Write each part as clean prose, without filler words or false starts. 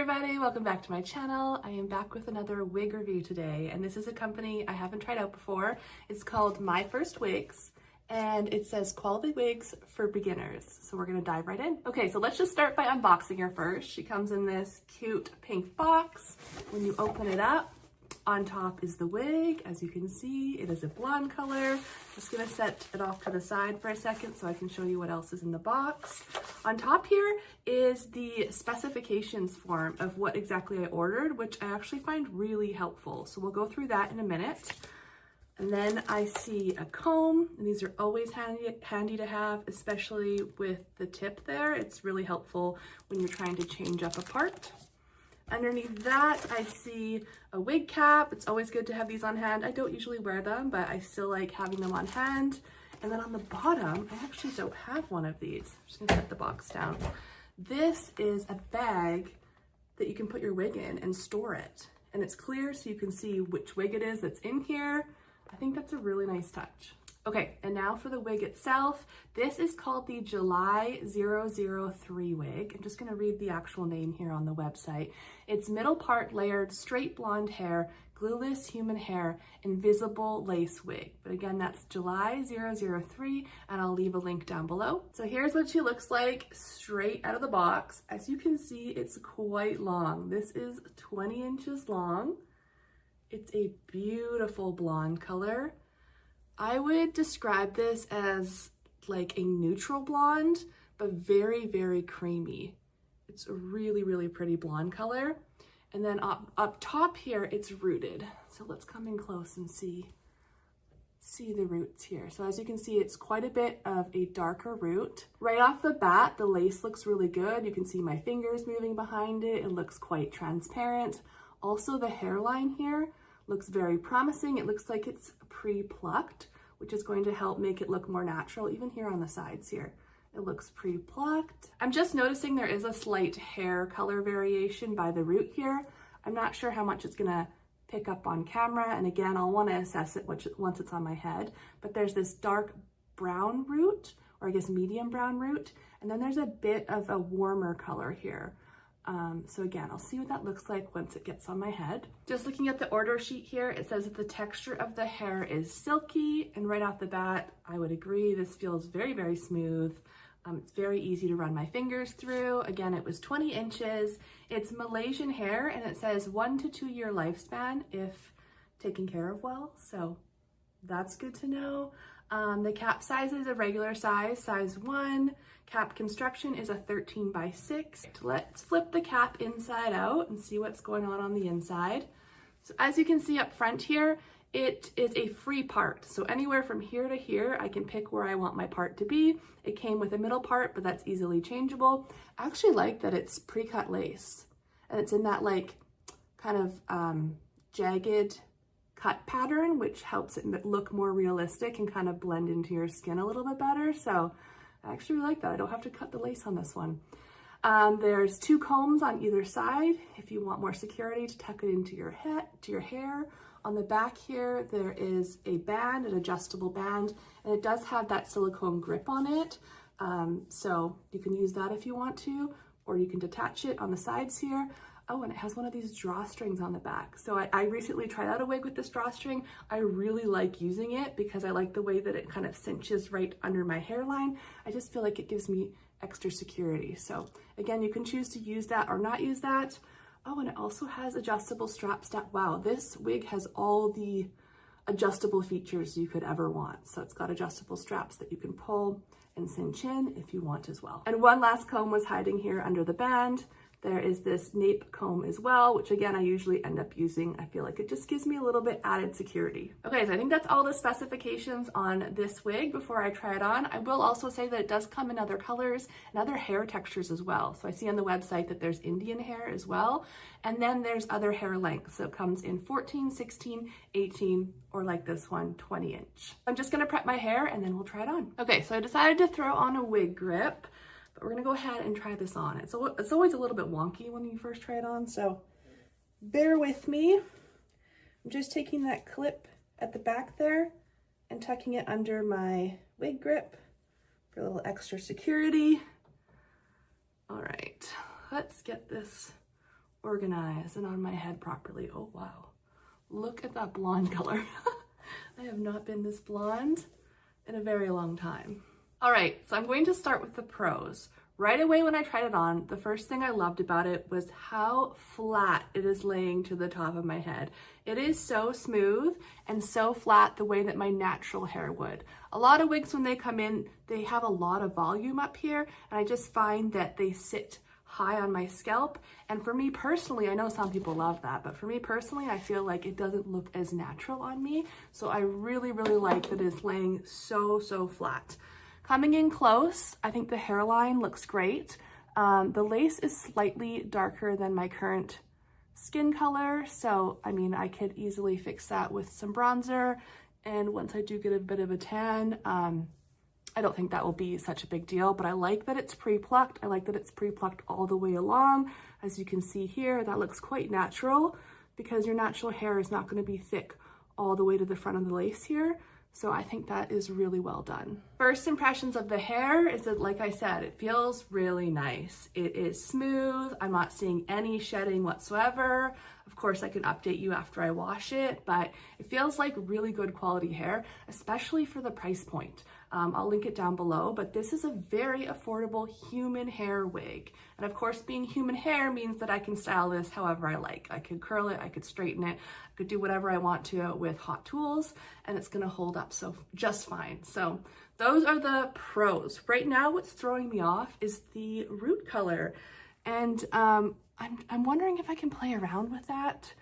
everybody, welcome back to my channel. I am back with another wig review today, and this is a company I haven't tried out before. It's called MyFirstWigs, and it says quality wigs for beginners. So we're gonna dive right in. Okay, so let's just start by unboxing her first. She comes in this cute pink box. When you open it up, on top is the wig. As you can see, it is a blonde color. Just gonna set it off to the side for a second so I can show you what else is in the box. On top here is the specifications form of what exactly I ordered, which I actually find really helpful. So we'll go through that in a minute. And then I see a comb, and these are always handy to have, especially with the tip there. It's really helpful when you're trying to change up a part. Underneath that, I see a wig cap. It's always good to have these on hand. I don't usually wear them, but I still like having them on hand. And then on the bottom, I actually don't have one of these. I'm just gonna set the box down. This is a bag that you can put your wig in and store it. And it's clear so you can see which wig it is that's in here. I think that's a really nice touch. Okay, and now for the wig itself. This is called the July 003 wig. I'm just gonna read the actual name here on the website. It's middle part layered, straight blonde hair, glueless human hair, invisible lace wig. But again, that's July 003, and I'll leave a link down below. So here's what she looks like straight out of the box. As you can see, it's quite long. This is 20 inches long. It's a beautiful blonde color. I would describe this as like a neutral blonde, but very, very creamy. It's a really, really pretty blonde color. And then up top here, it's rooted. So let's come in close and see the roots here. So as you can see, it's quite a bit of a darker root. Right off the bat, the lace looks really good. You can see my fingers moving behind it. It looks quite transparent. Also, the hairline here looks very promising. It looks like it's pre-plucked, which is going to help make it look more natural. Even here on the sides here, it looks pre-plucked. I'm just noticing there is a slight hair color variation by the root here. I'm not sure how much it's gonna pick up on camera. And again, I'll wanna assess it once it's on my head, but there's this dark brown root, or I guess medium brown root. And then there's a bit of a warmer color here. So again, I'll see what that looks like once it gets on my head. Just looking at the order sheet here, it says that the texture of the hair is silky, and right off the bat, I would agree. This feels very, very smooth. It's very easy to run my fingers through. Again, it was 20 inches. It's Malaysian hair, and it says 1 to 2 year lifespan if taken care of well. So that's good to know. The cap size is a regular size, size 1. Cap construction is a 13 by 6. Let's flip the cap inside out and see what's going on the inside. So as you can see up front here, it is a free part. So anywhere from here to here, I can pick where I want my part to be. It came with a middle part, but that's easily changeable. I actually like that it's pre-cut lace, and it's in that like kind of jagged cut pattern, which helps it look more realistic and kind of blend into your skin a little bit better. So I actually like that. I don't have to cut the lace on this one. There's 2 combs on either side if you want more security to tuck it into your head, to your hair. On the back here, there is a band, an adjustable band, and it does have that silicone grip on it. So you can use that if you want to, or you can detach it on the sides here. Oh, and it has one of these drawstrings on the back. So I recently tried out a wig with this drawstring. I really like using it because I like the way that it kind of cinches right under my hairline. I just feel like it gives me extra security. So again, you can choose to use that or not use that. Oh, and it also has adjustable straps. Wow, this wig has all the adjustable features you could ever want. So it's got adjustable straps that you can pull and cinch in if you want as well. And one last comb was hiding here under the band. There is this nape comb as well, which again, I usually end up using. I feel like it just gives me a little bit added security. Okay, so I think that's all the specifications on this wig before I try it on. I will also say that it does come in other colors and other hair textures as well. So I see on the website that there's Indian hair as well. And then there's other hair lengths. So it comes in 14, 16, 18, or like this one, 20 inch. I'm just gonna prep my hair and then we'll try it on. Okay, so I decided to throw on a wig grip. But we're gonna go ahead and try this on. It's always a little bit wonky when you first try it on, so bear with me. I'm just taking that clip at the back there and tucking it under my wig grip for a little extra security. All right, let's get this organized and on my head properly. Oh wow, look at that blonde color. I have not been this blonde in a very long time. All right, so I'm going to start with the pros. Right away when I tried it on, the first thing I loved about it was how flat it is laying to the top of my head. It is so smooth and so flat the way that my natural hair would. A lot of wigs, when they come in, they have a lot of volume up here, and I just find that they sit high on my scalp. And for me personally, I know some people love that, but for me personally, I feel like it doesn't look as natural on me. So I really, really like that it's laying so flat. Coming in close, I think the hairline looks great. The lace is slightly darker than my current skin color. So, I mean, I could easily fix that with some bronzer. And once I do get a bit of a tan, I don't think that will be such a big deal, but I like that it's pre-plucked. I like that it's pre-plucked all the way along. As you can see here, that looks quite natural because your natural hair is not going to be thick all the way to the front of the lace here. So I think that is really well done. First impressions of the hair is that, like I said, it feels really nice. It is smooth. I'm not seeing any shedding whatsoever. Of course, I can update you after I wash it, but it feels like really good quality hair, especially for the price point. I'll link it down below, but this is a very affordable human hair wig. And of course, being human hair means that I can style this however I like. I could curl it, I could straighten it, I could do whatever I want to with hot tools, and it's gonna hold up so just fine. So those are the pros. Right now, what's throwing me off is the root color. And I'm wondering if I can play around with that.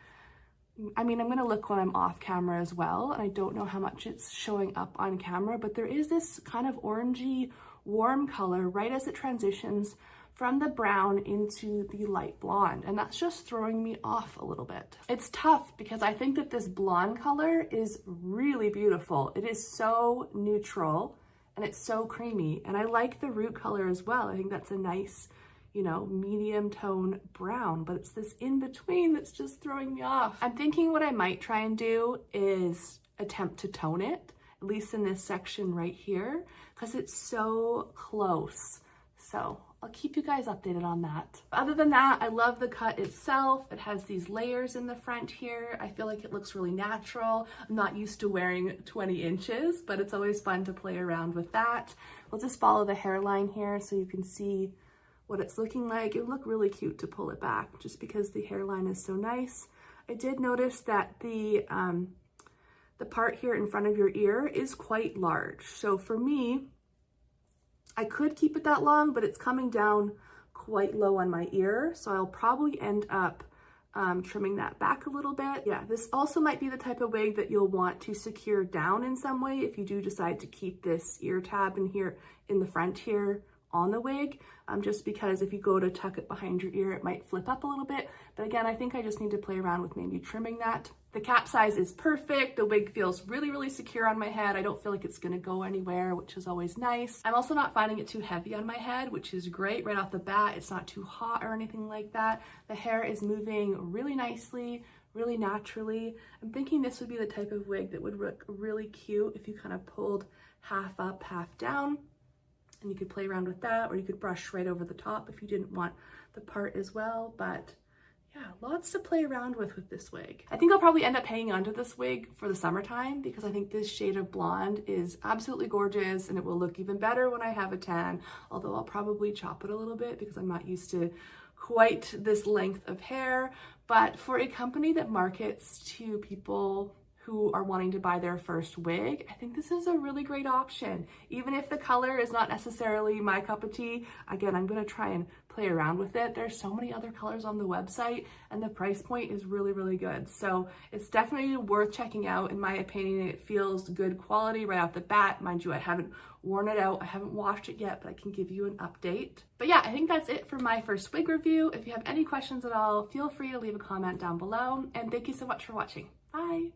I mean, I'm gonna look when I'm off camera as well, and I don't know how much it's showing up on camera, but there is this kind of orangey warm color right as it transitions from the brown into the light blonde, and that's just throwing me off a little bit. It's tough because I think that this blonde color is really beautiful. It is so neutral and it's so creamy, and I like the root color as well. I think that's a nice, you know, medium tone brown, but it's this in between that's just throwing me off. I'm thinking what I might try and do is attempt to tone it, at least in this section right here, because it's so close. So I'll keep you guys updated on that. Other than that, I love the cut itself. It has these layers in the front here. I feel like it looks really natural. I'm not used to wearing 20 inches, but it's always fun to play around with that. We'll just follow the hairline here so you can see what it's looking like. It would look really cute to pull it back just because the hairline is so nice. I did notice that the part here in front of your ear is quite large. So for me, I could keep it that long, but it's coming down quite low on my ear. So I'll probably end up trimming that back a little bit. Yeah, this also might be the type of wig that you'll want to secure down in some way if you do decide to keep this ear tab in here in the front here on the wig, just because if you go to tuck it behind your ear, it might flip up a little bit. But again, I think I just need to play around with maybe trimming that. The cap size is perfect. The wig feels really secure on my head. I don't feel like it's gonna go anywhere, which is always nice. I'm also not finding it too heavy on my head, which is great right off the bat. It's not too hot or anything like that. The hair is moving really nicely, really naturally. I'm thinking this would be the type of wig that would look really cute if you kind of pulled half up, half down. And you could play around with that, or you could brush right over the top if you didn't want the part as well. But yeah, lots to play around with this wig. I think I'll probably end up hanging onto this wig for the summertime because I think this shade of blonde is absolutely gorgeous, and it will look even better when I have a tan, although I'll probably chop it a little bit because I'm not used to quite this length of hair. But for a company that markets to people who are wanting to buy their first wig, I think this is a really great option. Even if the color is not necessarily my cup of tea, again, I'm gonna try and play around with it. There's so many other colors on the website, and the price point is really good. So it's definitely worth checking out. In my opinion, it feels good quality right off the bat. Mind you, I haven't worn it out. I haven't washed it yet, but I can give you an update. But yeah, I think that's it for my first wig review. If you have any questions at all, feel free to leave a comment down below. And thank you so much for watching. Bye.